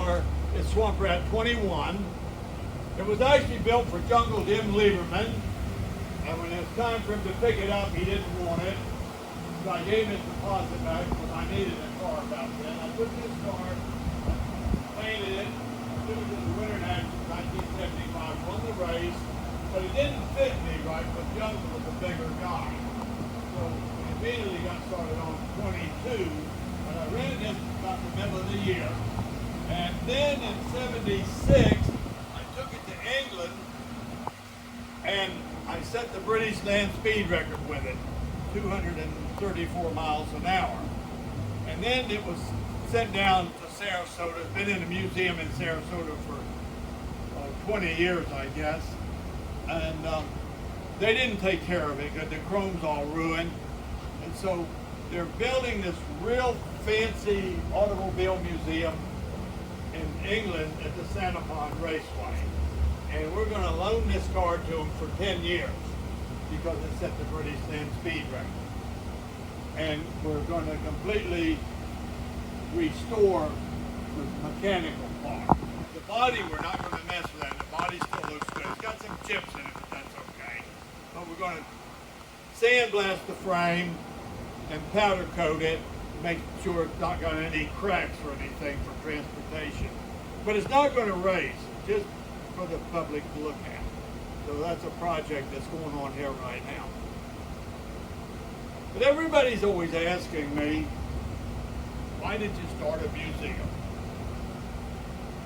car is Swamp Rat 21. It was actually built for Jungle Jim Lieberman, and when it was time for him to pick it up, he didn't want it. So I gave him his deposit back because I needed a car back then. I took this car, painted it, took it to the Winter Nationals 1975, won the race, but it didn't fit me right because Jungle was a bigger guy. So we immediately got started on 22, but I rented this about the middle of the year. And then in 76, I took it to England and I set the British land speed record with it, 234 miles an hour. And then it was sent down to Sarasota. It's been in a museum in Sarasota for 20 years, I guess. And they didn't take care of it because the chrome's all ruined. And so they're building this real fancy automobile museum in England at the Santa Pond Raceway. And we're going to loan this car to them for 10 years because it set the British land speed record. And we're going to completely restore the mechanical part. The body, we're not going to mess with that. The body still looks good. It's got some chips in it, but that's okay. But we're going to sandblast the frame and powder coat it, make sure it's not got any cracks or anything for transportation. But it's not going to race, just for the public to look at. So that's a project that's going on here right now. But everybody's always asking me, why did you start a museum?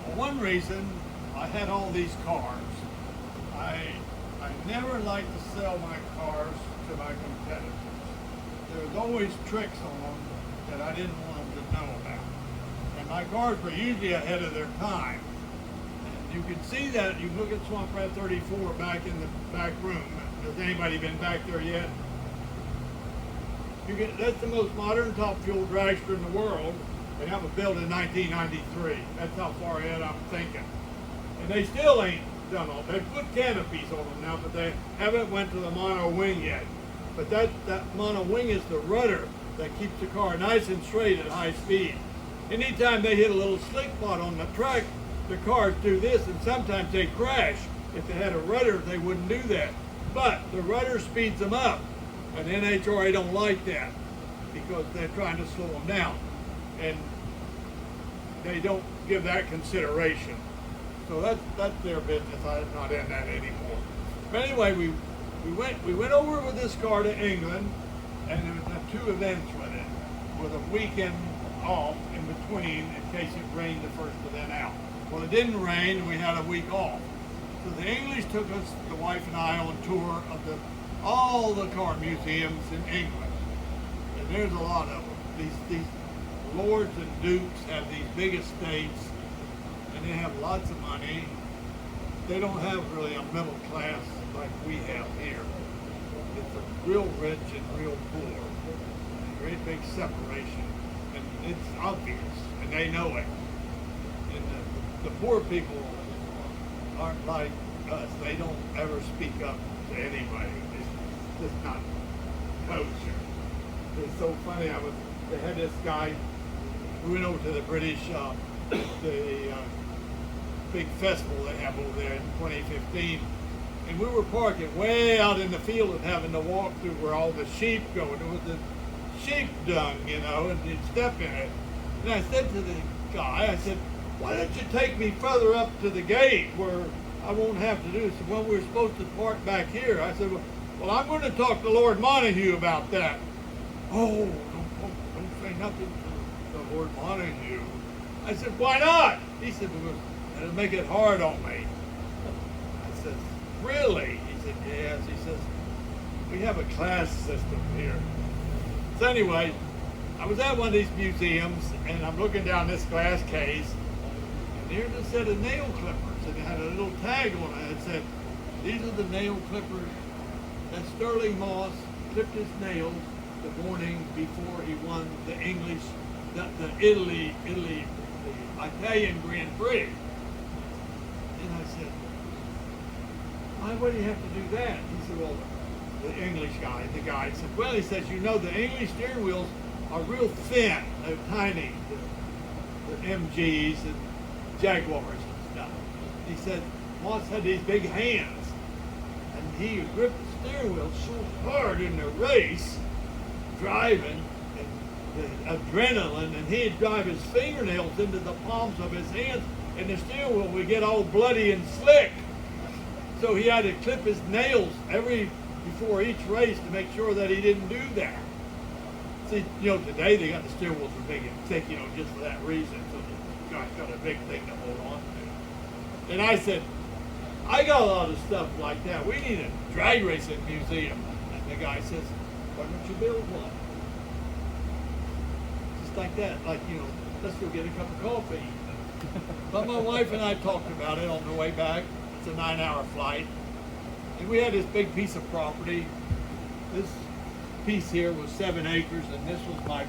Well, one reason, I had all these cars. I never liked to sell my cars to my competitors. There was always tricks on them that I didn't want them to know about. And my cars were usually ahead of their time. And you can see that, you look at Swamp Rat 34 back in the back room. Has anybody been back there yet? That's the most modern top fuel dragster in the world. And that was built in 1993. That's how far ahead I'm thinking. And they still ain't done all. They put canopies on them now, but they haven't went to the mono wing yet. But that mono wing is the rudder that keeps the car nice and straight at high speed. Anytime they hit a little slick spot on the track, the cars do this, and sometimes they crash. If they had a rudder, they wouldn't do that. But the rudder speeds them up, and NHRA don't like that because they're trying to slow them down. And they don't give that consideration. So that's their business. I'm not in that anymore. But anyway, we went over with this car to England, and there was 2 events with it, with a weekend off in between in case it rained the first event out. Well, it didn't rain, and we had a week off. So the English took us, the wife and I, on tour of all the car museums in England. And there's a lot of them. These lords and dukes have these big estates, and they have lots of money. They don't have really a middle class like we have here. It's a real rich and real poor. A great big separation. And it's obvious, and they know it. And the poor people aren't like us. They don't ever speak up to anybody. It's just not kosher. It's so funny. They had this guy who went over to the British, the big festival they have over there in 2015, and we were parking way out in the field and having to walk through where all the sheep go. And there was the sheep dung, and you'd step in it. And I said to the guy, I said, why don't you take me further up to the gate where I won't have to do this? Well, we were supposed to park back here. I said, well, I'm going to talk to Lord Montague about that. Oh, don't say nothing to the Lord Montague. I said, why not? He said, because it'll make it hard on me. I said, really? He said, yes. He says, we have a class system here. So anyway, I was at one of these museums, and I'm looking down this glass case, and here's a set of nail clippers, and it had a little tag on it that said, these are the nail clippers that Sterling Moss clipped his nails the morning before he won the Italian Grand Prix. And I said, why would he have to do that? He said, well, the English guy, the guide said, well, he says, the English steering wheels are real thin. They're tiny, the MGs, and Jaguars and stuff. He said, Moss had these big hands, and he would grip the steering wheel so hard in the race, driving, and the adrenaline, and he'd drive his fingernails into the palms of his hands, and the steering wheel would get all bloody and slick. So he had to clip his nails before each race to make sure that he didn't do that. See, today they got the steering wheels are big and thick, just for that reason. So the guy's got a big thing to hold on to. And I said, I got a lot of stuff like that. We need a drag racing museum. And the guy says, why don't you build one? Just like that, let's go get a cup of coffee. But my wife and I talked about it on the way back. It's a 9-hour flight. And we had this big piece of property. This piece here was 7 acres, and this was my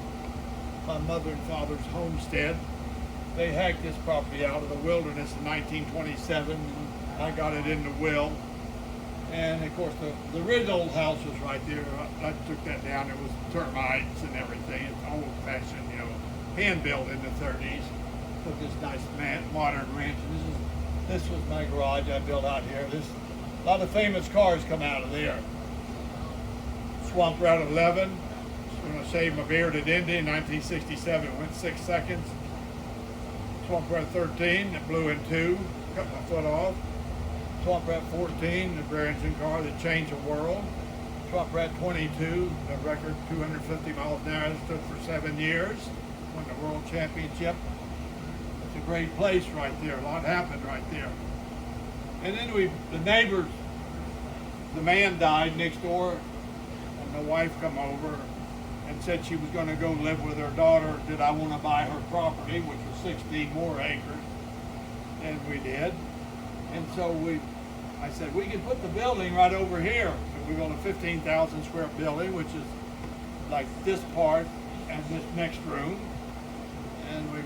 mother and father's homestead. They hacked this property out of the wilderness in 1927, and I got it in the will. And of course, the red old house was right there. I took that down. It was termites and everything. It's old-fashioned, hand-built in the 30s. Put this nice modern ranch. And this was my garage I built out here. A lot of famous cars come out of there. Swamp Rat 11. I'm going to shave my beard at Indy in 1967. It went 6 seconds. Swamp Rat 13, it blew in 2. Cut my foot off. Swamp Rat 14, the rear engine car that changed the world. Swamp Rat 22, the record 250 miles an hour. It stood for 7 years. Won the world championship. It's a great place right there. A lot happened right there. And then the neighbors, the man died next door, and the wife come over and said she was going to go live with her daughter. Did I want to buy her property, which was 16 more acres? And we did. And so I said, we can put the building right over here. So we built a 15,000 square building, which is like this part and this next room. And we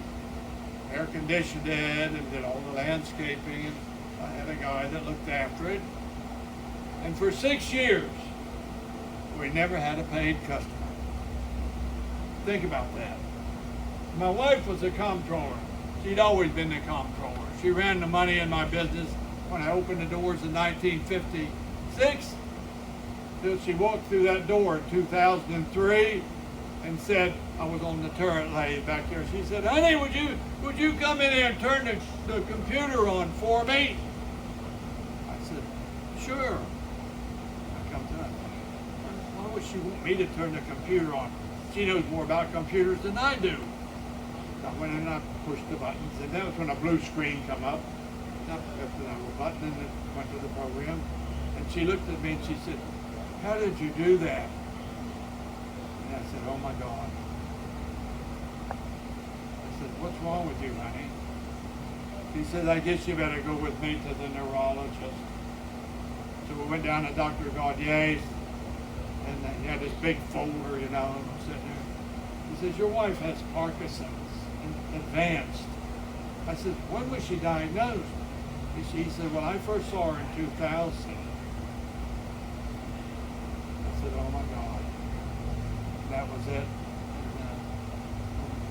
air conditioned it and did all the landscaping. And I had a guy that looked after it. And for 6 years, we never had a paid customer. Think about that. My wife was a comptroller. She'd always been the comptroller. She ran the money in my business when I opened the doors in 1956. She walked through that door in 2003 and said, I was on the turret lathe back there. She said, honey, would you come in here and turn the computer on for me? I said, sure. I come to her. Why would she want me to turn the computer on? She knows more about computers than I do. I went in and I pushed the buttons, and that was when a blue screen come up. I pressed the button and it went to the program. And she looked at me and she said, how did you do that? And I said, oh my God. I said, what's wrong with you, honey? She said, I guess you better go with me to the neurologist. So we went down to Dr. Gaudier's, and he had this big folder, and I'm sitting there. He says, your wife has Parkinson's, advanced. I said, when was she diagnosed? He said, well, I first saw her in 2000. I said, oh my God. And that was it. And,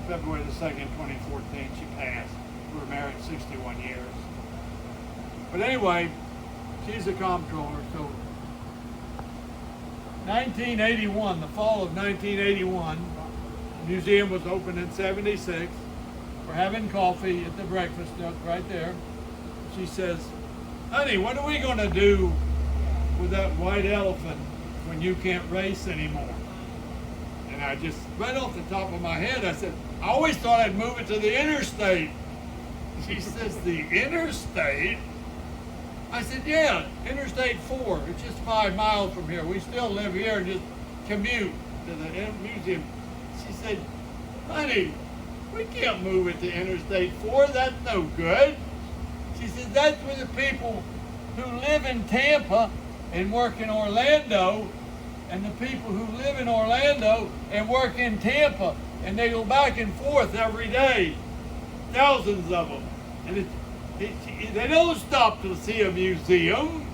February the 2nd, 2014, she passed. We were married 61 years. But anyway, she's a comptroller, so 1981, the fall of 1981, the museum was opened in 76. We're having coffee at the breakfast nook right there. She says, honey, what are we going to do with that white elephant when you can't race anymore? And I just, right off the top of my head, I said, I always thought I'd move it to the interstate. She says, the interstate? I said, yeah, Interstate 4. It's just 5 miles from here. We still live here and just commute to the museum. She said, honey, we can't move it to Interstate 4. That's no good. She said, that's where the people who live in Tampa and work in Orlando, and the people who live in Orlando and work in Tampa, and they go back and forth every day. Thousands of them. And they don't stop to see a museum.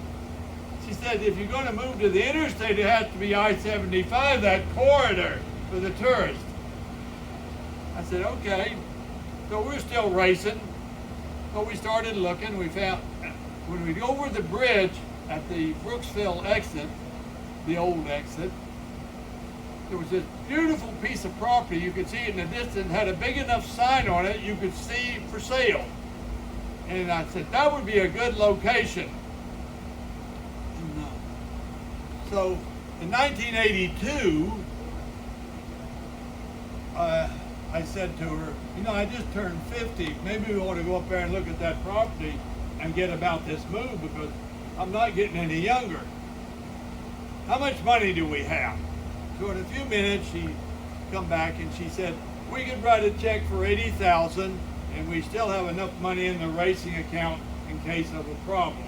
She said, if you're going to move to the interstate, it has to be I-75, that corridor for the tourists. I said, okay. So we're still racing. So we started looking. We found, when we go over the bridge at the Brooksville exit, the old exit, there was this beautiful piece of property. You could see it in the distance, had a big enough sign on it you could see for sale. And I said, that would be a good location. So in 1982, I said to her, you know, I just turned 50. Maybe we ought to go up there and look at that property and get about this move, because I'm not getting any younger. How much money do we have? So in a few minutes, she come back and she said, we could write a check for $80,000 and we still have enough money in the racing account in case of a problem.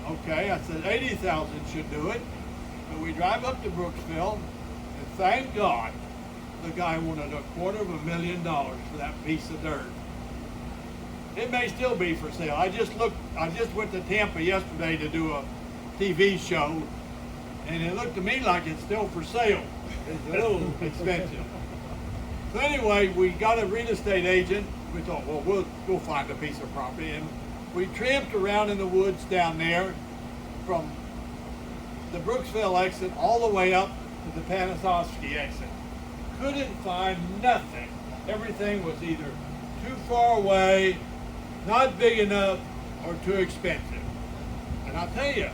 Okay, I said 80,000 should do it. So we drive up to Brooksville, and thank God the guy wanted $250,000 for that piece of dirt. It may still be for sale. I just went to Tampa yesterday to do a TV show, and it looked to me like it's still for sale. It's a little expensive. So anyway, we got a real estate agent. We thought, well, we'll find a piece of property, and we tramped around in the woods down there from the Brooksville exit all the way up to the Panosovsky exit. Couldn't find nothing. Everything was either too far away, not big enough, or too expensive. And I'll tell you,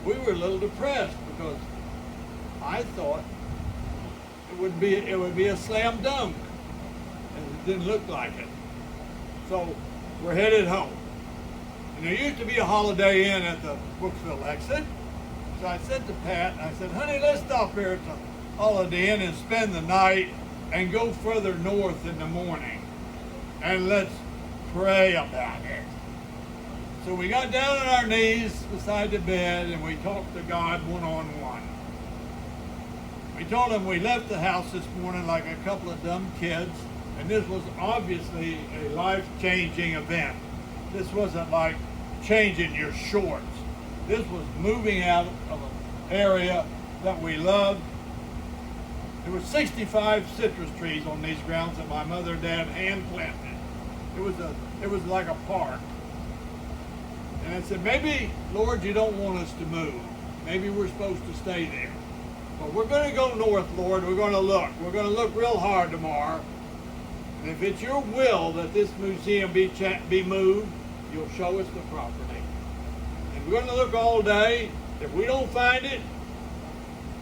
we were a little depressed because I thought it would be a slam dunk, and it didn't look like it. So we're headed home. And there used to be a Holiday Inn at the Brooksville exit. So I said to Pat, I said, honey, let's stop here at the Holiday Inn and spend the night and go further north in the morning. And let's pray about it. So we got down on our knees beside the bed and we talked to God one-on-one. We told him we left the house this morning like a couple of dumb kids, and this was obviously a life-changing event. This wasn't like changing your shorts. This was moving out of an area that we loved. There were 65 citrus trees on these grounds that my mother and dad hand planted. It was like a park. And I said, maybe, Lord, you don't want us to move. Maybe we're supposed to stay there. But we're going to go north, Lord. We're going to look. We're going to look real hard tomorrow. And if it's your will that this museum be moved, you'll show us the property. And we're going to look all day. If we don't find it,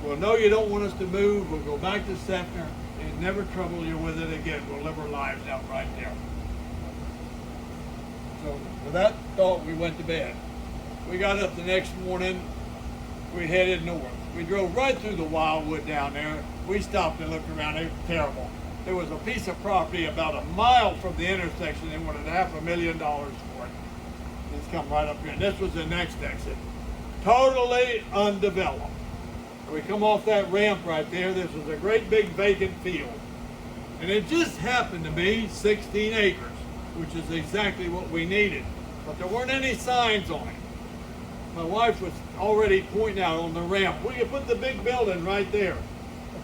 we'll know you don't want us to move. We'll go back to Sefner and never trouble you with it again. We'll live our lives out right there. So with that thought, we went to bed. We got up the next morning. We headed north. We drove right through the wildwood down there. We stopped and looked around. It was terrible. There was a piece of property about a mile from the intersection. They wanted $500,000 for it. It's come right up here. And this was the next exit. Totally undeveloped. We come off that ramp right there. This was a great big vacant field. And it just happened to be 16 acres, which is exactly what we needed. But there weren't any signs on it. My wife was already pointing out on the ramp, we could put the big building right there.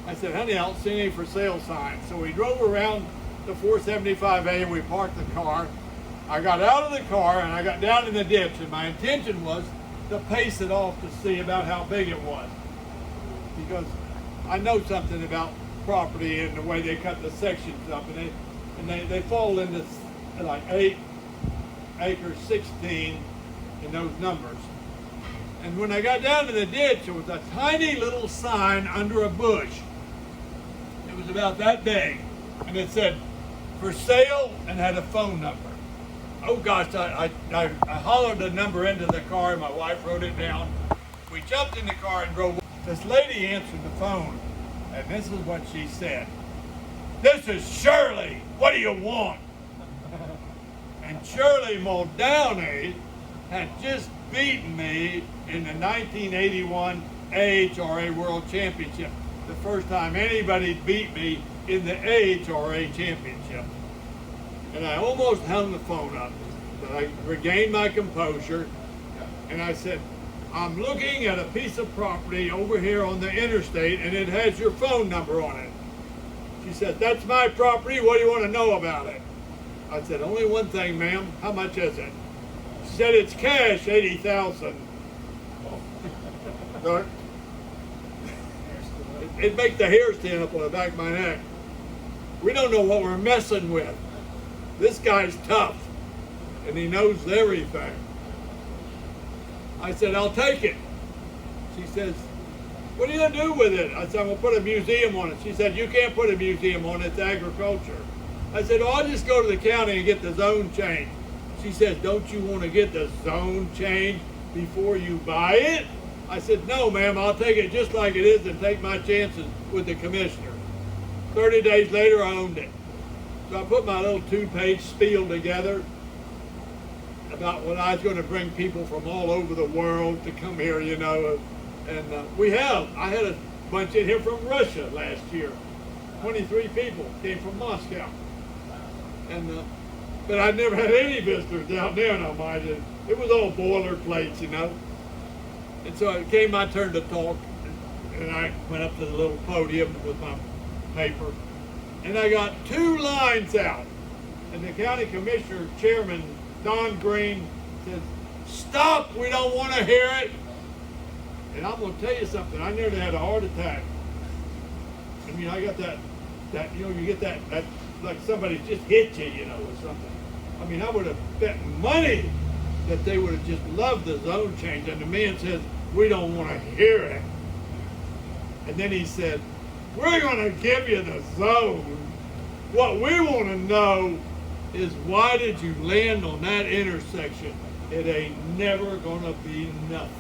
I said, honey, I don't see any for sale signs. So we drove around the 475A and we parked the car. I got out of the car and I got down in the ditch, and my intention was to pace it off to see about how big it was. Because I know something about property and the way they cut the sections up, and they fall into like 8 acres, 16 in those numbers. And when I got down to the ditch, there was a tiny little sign under a bush. It was about that big, and it said, for sale, and had a phone number. Oh gosh, I hollered the number into the car, and my wife wrote it down. We jumped in the car and drove. This lady answered the phone, and this is what she said. This is Shirley. What do you want? And Shirley Muldowney had just beaten me in the 1981 AHRA World Championship. The first time anybody beat me in the AHRA Championship. And I almost hung the phone up, but I regained my composure, and I said, I'm looking at a piece of property over here on the interstate, and it has your phone number on it. She said, that's my property. What do you want to know about it? I said, only one thing, ma'am. How much is it? She said, it's cash, 80,000. So it'd make the hair stand up on the back of my neck. We don't know what we're messing with. This guy's tough, and he knows everything. I said, I'll take it. She says, what are you going to do with it? I said, I'm going to put a museum on it. She said, you can't put a museum on it. It's agriculture. I said, well, I'll just go to the county and get the zone changed. She said, don't you want to get the zone changed before you buy it? I said, no, ma'am, I'll take it just like it is and take my chances with the commissioner. 30 days later, I owned it. So I put my little 2-page spiel together about what I was going to bring people from all over the world to come here, you know. And I had a bunch in here from Russia last year. 23 people came from Moscow. And but I never had any visitors down there, no mind. It was all boilerplates, you know. And so it came my turn to talk, and I went up to the little podium with my paper, and I got 2 lines out. And the county commissioner chairman, Don Green, says, stop, we don't want to hear it. And I'm going to tell you something, I nearly had a heart attack. I mean, I got that you know, you get that like somebody just hit you, you know, or something. I mean, I would have bet money that they would have just loved the zone change. And the man says, we don't want to hear it. And then he said, we're going to give you the zone. What we want to know is, why did you land on that intersection? It ain't never going to be nothing.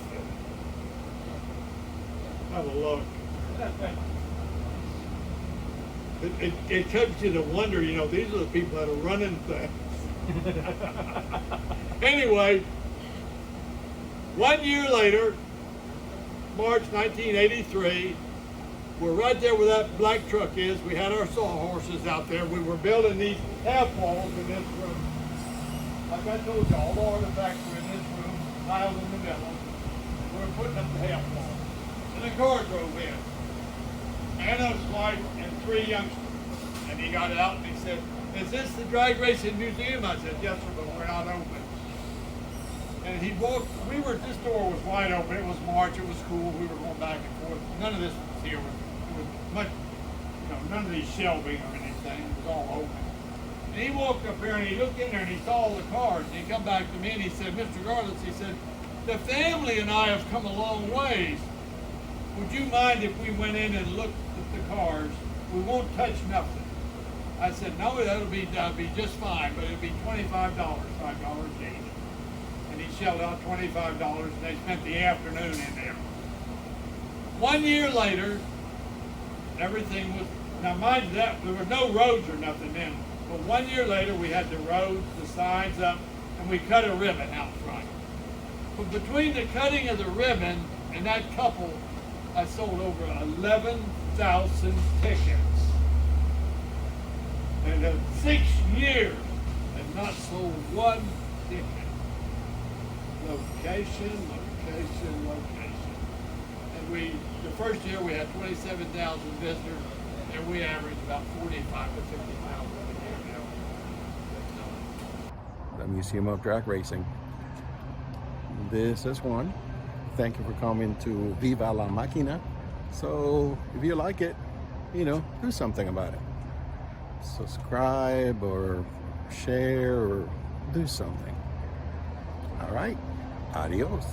Have a look. It comes you to wonder, you know, these are the people that are running things. Anyway, 1 year later, March 1983, we're right there where that black truck is. We had our sawhorses out there. We were building these half walls in this room. Like I told you, all the artifacts were in this room, piled in the middle. We were putting up the half wall. And the car drove in. Anna's wife and 3 youngsters. And he got out and he said, is this the drag racing museum? I said, yes, sir, but we're not open. And he walked, this door was wide open. It was March, it was cool. We were going back and forth. None of this was here. It was much, you know, none of these shelving or anything. It was all open. And he walked up here and he looked in there and he saw all the cars. And he come back to me and he said, Mr. Garlits, he said, the family and I have come a long ways. Would you mind if we went in and looked at the cars? We won't touch nothing. I said, no, that'll be just fine, but it'll be $25, $5 each. And he shelled out $25 and they spent the afternoon in there. 1 year later, everything was, now mind you, that there were no roads or nothing then, but 1 year later we had the roads, the signs up, and we cut a ribbon out front. But between the cutting of the ribbon and that couple, I sold over 11,000 tickets. And in 6 years, and not sold 1 ticket. Location. And the first year we had 27,000 visitors, and we averaged about 45 to 50,000 a year now. The Museum of Drag Racing. This is one. Thank you for coming to Viva la Máquina. So if you like it, you know, do something about it. Subscribe or share or do something. All right. Adios.